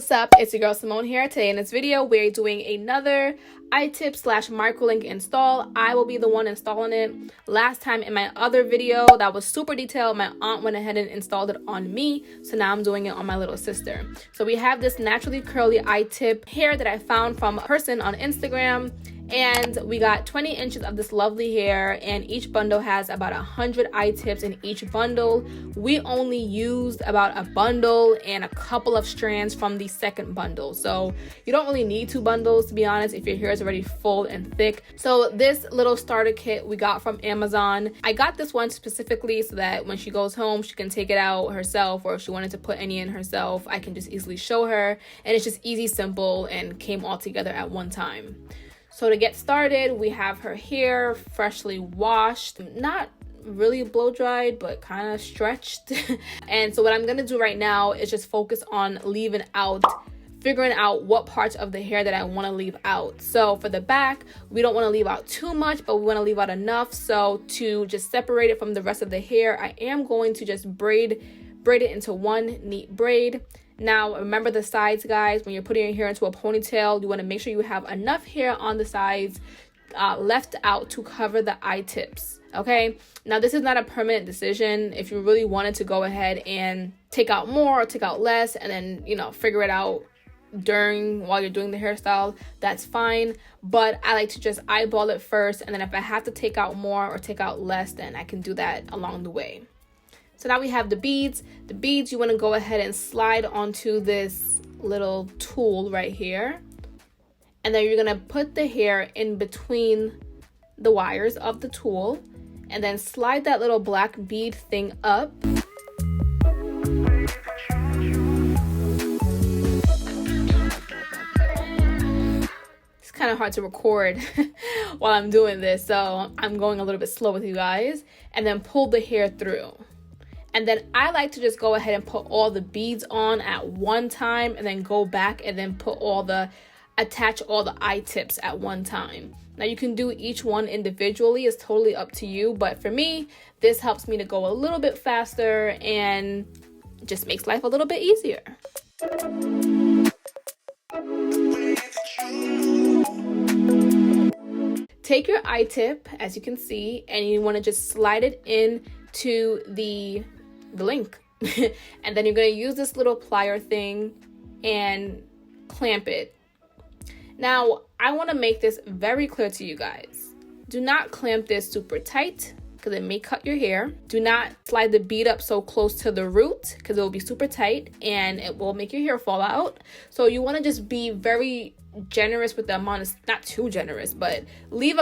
what's up? It's your girl Simone here. Today in this video, we're doing another itips / microlink install. I will be the one installing it. Last time in my other video that was super detailed, my aunt went ahead and installed it on me. So now I'm doing it on my little sister. So we have this naturally curly i-tip hair that I found from a person on Instagram. And we got 20 inches of this lovely hair, and each bundle has about 100 i-tips in each bundle. We only used about a bundle and a couple of strands from the second bundle, so you don't really need 2 bundles, to be honest, if your hair is already full and thick. So this little starter kit we got from Amazon. I got this one specifically so that when she goes home she can take it out herself, or if she wanted to put any in herself, I can just easily show her, and it's just easy, simple, and came all together at one time. So to get started, we have her hair freshly washed, not really blow dried, but kind of stretched. And so what I'm gonna do right now is just focus on figuring out what parts of the hair that I want to leave out. So for the back, we don't want to leave out too much, but we want to leave out enough. So to just separate it from the rest of the hair, I am going to just braid it into one neat braid. Now, remember the sides, guys. When you're putting your hair into a ponytail, you want to make sure you have enough hair on the sides left out to cover the whitips. Okay, now this is not a permanent decision. If you really wanted to go ahead and take out more or take out less, and then figure it out while you're doing the hairstyle, that's fine. But I like to just eyeball it first, and then if I have to take out more or take out less, then I can do that along the way. So now we have the beads. The beads you want to go ahead and slide onto this little tool right here. And then you're going to put the hair in between the wires of the tool. And then slide that little black bead thing up. It's kind of hard to record while I'm doing this, so I'm going a little bit slow with you guys. And then pull the hair through. And then I like to just go ahead and put all the beads on at one time, and then go back and then attach all the i-tips at one time. Now you can do each one individually, it's totally up to you. But for me, this helps me to go a little bit faster and just makes life a little bit easier. Take your i-tip, as you can see, and you want to just slide it in to the link. And then you're going to use this little plier thing and clamp it. Now, I want to make this very clear to you guys. Do not clamp this super tight because it may cut your hair. Do not slide the bead up so close to the root because it will be super tight and it will make your hair fall out. So you want to just be very generous with the amount of, not too generous, but leave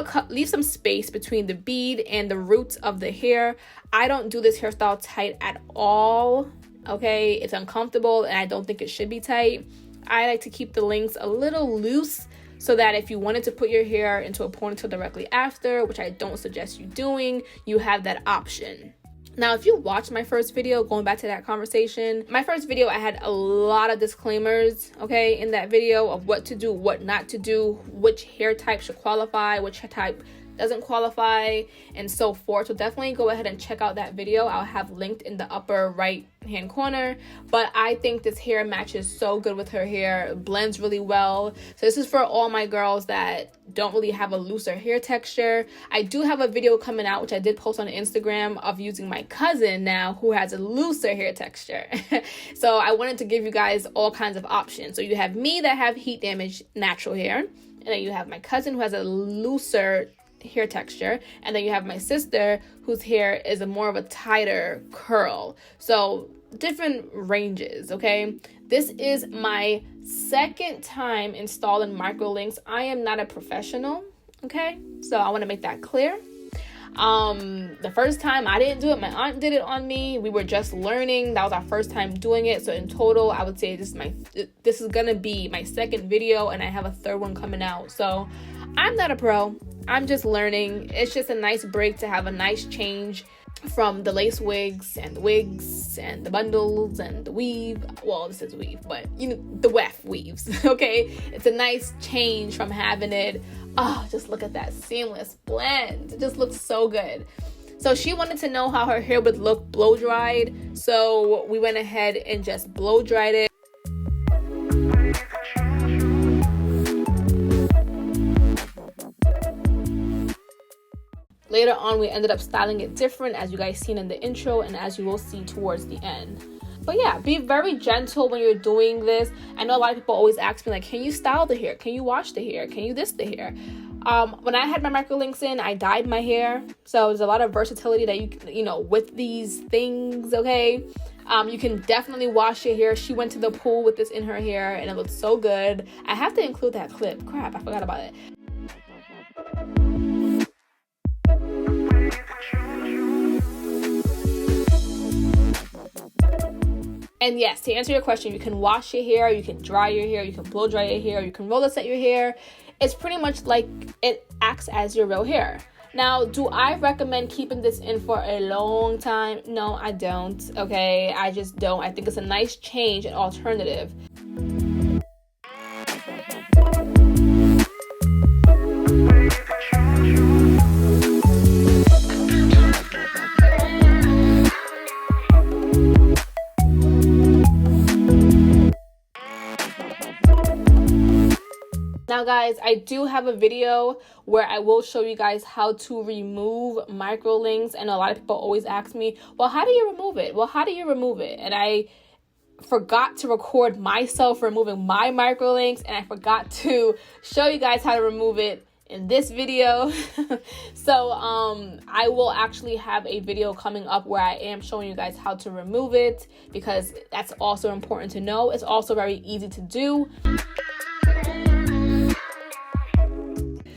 some space between the bead and the roots of the hair. I don't do this hairstyle tight at all. Okay, it's uncomfortable and I don't think it should be tight. I like to keep the links a little loose so that if you wanted to put your hair into a ponytail directly after, which I don't suggest you doing, you have that option. Now, if you watched my first video, going back to that conversation, my first video, I had a lot of disclaimers, okay, in that video of what to do, what not to do, which hair type should qualify, which hair type doesn't qualify, and so forth. So definitely go ahead and check out that video. I'll have linked in the upper right hand corner. But I think this hair matches so good with her hair. It blends really well. So this is for all my girls that don't really have a looser hair texture. I do have a video coming out, which I did post on Instagram, of using my cousin now who has a looser hair texture. So I wanted to give you guys all kinds of options. So you have me that have heat damage natural hair, and then you have my cousin who has a looser hair texture, and then you have my sister whose hair is more of a tighter curl. So different ranges. Okay, this is my second time installing Microlinks. I am not a professional, okay, so I want to make that clear. The first time I didn't do it, my aunt did it on me. We were just learning. That was our first time doing it. So in total, I would say this is gonna be my second video, and I have a third one coming out. So I'm not a pro. I'm just learning. It's just a nice break to have a nice change from the lace wigs and the bundles and the weave. Well, this is weave, but the weft weaves. Okay, it's a nice change from having it. Oh, just look at that seamless blend. It just looks so good. So she wanted to know how her hair would look blow dried, so we went ahead and just blow dried it. Later on, we ended up styling it different, as you guys seen in the intro and as you will see towards the end. But yeah, be very gentle when you're doing this. I know a lot of people always ask me, like, can you style the hair? Can you wash the hair? Can you this the hair? When I had my Microlinks in, I dyed my hair. So there's a lot of versatility that you know, with these things, okay? You can definitely wash your hair. She went to the pool with this in her hair and it looked so good. I have to include that clip. Crap, I forgot about it. And yes, to answer your question, you can wash your hair, you can dry your hair, you can blow dry your hair, you can roller set your hair. It's pretty much like it acts as your real hair. Now, do I recommend keeping this in for a long time? No, I don't, okay? I just don't. I think it's a nice change and alternative. Now guys, I do have a video where I will show you guys how to remove microlinks, and a lot of people always ask me, well, how do you remove it? Well, how do you remove it? And I forgot to record myself removing my microlinks, and I forgot to show you guys how to remove it in this video. So I will actually have a video coming up where I am showing you guys how to remove it, because that's also important to know. It's also very easy to do.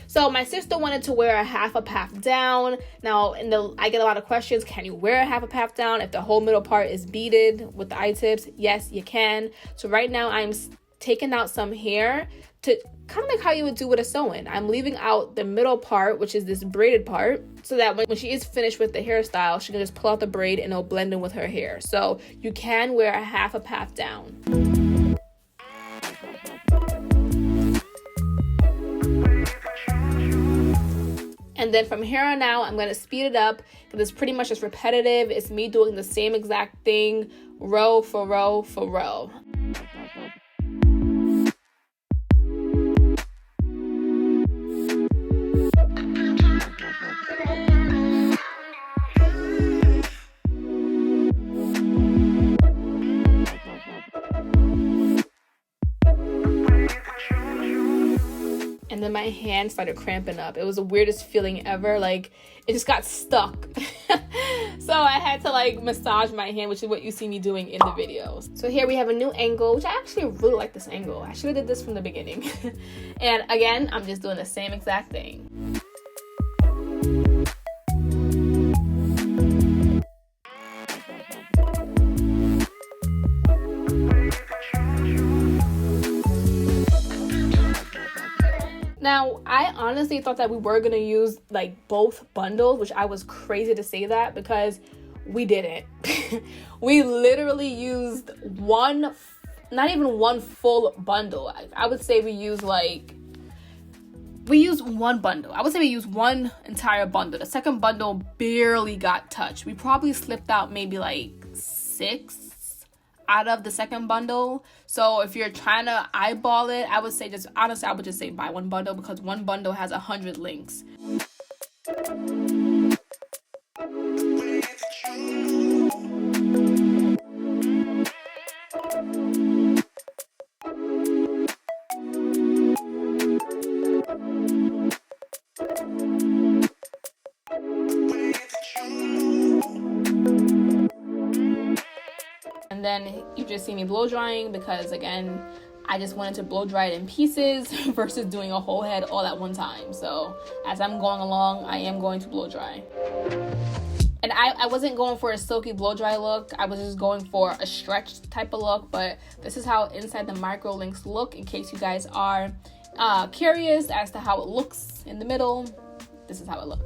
So my sister wanted to wear a half up, half down. Now, I get a lot of questions. Can you wear a half up, half down if the whole middle part is beaded with the itips? Yes, you can. So right now I'm taking out some hair to kind of like how you would do with a sew-in. I'm leaving out the middle part, which is this braided part, so that when she is finished with the hairstyle, she can just pull out the braid and it'll blend in with her hair. So you can wear a half up, half down. And then from here on out, I'm going to speed it up because it's pretty much just repetitive. It's me doing the same exact thing, row for row for row. And then my hand started cramping up. It was the weirdest feeling ever. Like, it just got stuck. So I had to like massage my hand, which is what you see me doing in the videos. So here we have a new angle, which I actually really like this angle. I should have did this from the beginning. And again, I'm just doing the same exact thing. Now, I honestly thought that we were going to use like both bundles, which I was crazy to say that because we didn't. We literally used one, not even one full bundle. I would say we used one bundle. I would say we used one entire bundle. The second bundle barely got touched. We probably slipped out maybe like 6 out of the second bundle. So if you're trying to eyeball it, I would say I would just say buy one bundle, because one bundle has 100 links. And then you just see me blow drying because, again, I just wanted to blow dry it in pieces versus doing a whole head all at one time. So as I'm going along, I am going to blow dry. And I wasn't going for a silky blow dry look. I was just going for a stretched type of look. But this is how inside the Microlinks look, in case you guys are curious as to how it looks in the middle. This is how it looks.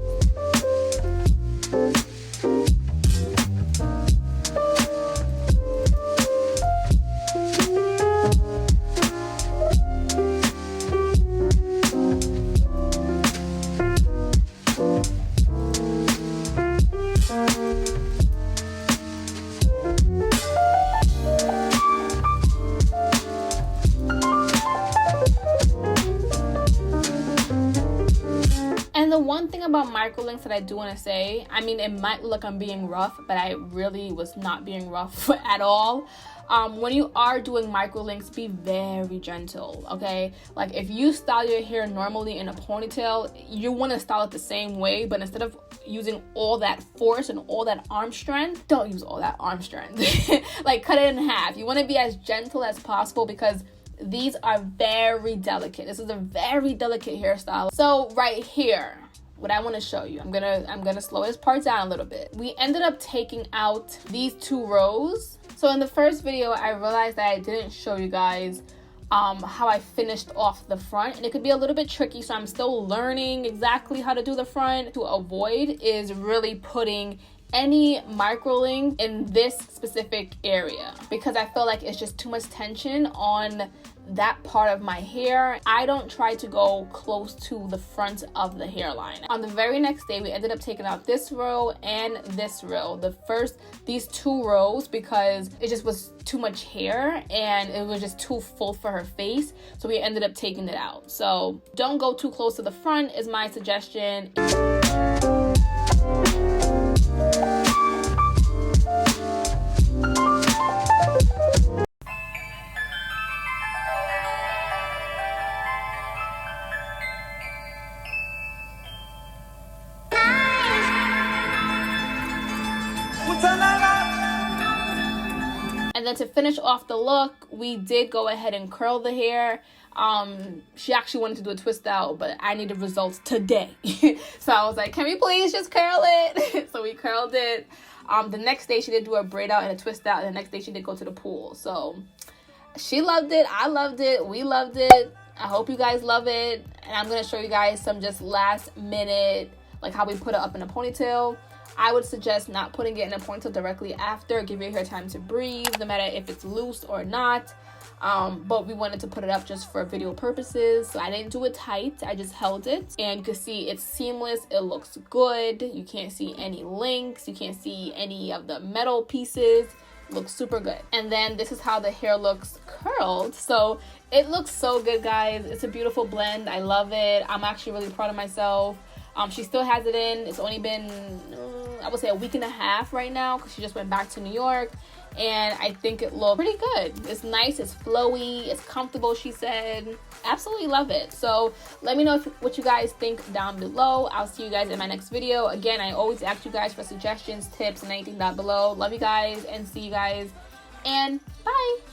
one thing about microlinks that I do want to say, I mean, it might look like I'm being rough, but I really was not being rough at all. When you are doing microlinks, be very gentle, okay? Like, if you style your hair normally in a ponytail, you want to style it the same way, but instead of using all that force and all that arm strength, don't use all that arm strength. Like, cut it in half. You want to be as gentle as possible because these are very delicate. This is a very delicate hairstyle. So right here, what I want to show you, I'm gonna slow this part down a little bit. We ended up taking out these 2 rows. So in the first video, I realized that I didn't show you guys how I finished off the front, and it could be a little bit tricky, so I'm still learning exactly how to do the front. To avoid is really putting any microlink in this specific area, because I feel like it's just too much tension on that part of my hair. I don't try to go close to the front of the hairline. On the very next day, we ended up taking out this row and this row. These 2 rows, because it just was too much hair and it was just too full for her face, so we ended up taking it out. So don't go too close to the front is my suggestion. And then to finish off the look, we did go ahead and curl the hair. She actually wanted to do a twist out, but I needed results today. So I was like, can we please just curl it? So we curled it. The next day she did do a braid out and a twist out, and the next day she did go to the pool. So she loved it, I loved it, we loved it. I hope you guys love it. And I'm gonna show you guys some just last minute, like how we put it up in a ponytail. I would suggest not putting it in a ponytail directly after. Give your hair time to breathe, no matter if it's loose or not. But we wanted to put it up just for video purposes, so I didn't do it tight. I just held it, and you can see it's seamless. It looks good. You can't see any links. You can't see any of the metal pieces. It looks super good. And then this is how the hair looks curled. So it looks so good, guys. It's a beautiful blend. I love it. I'm actually really proud of myself. She still has it in. It's only been, I would say, a week and a half right now, because she just went back to New York, and I think it looked pretty good. It's nice, it's flowy, it's comfortable, she said. Absolutely love it. So let me know what you guys think down below. I'll see you guys in my next video. Again, I always ask you guys for suggestions, tips, and anything down below. Love you guys, and see you guys, and bye.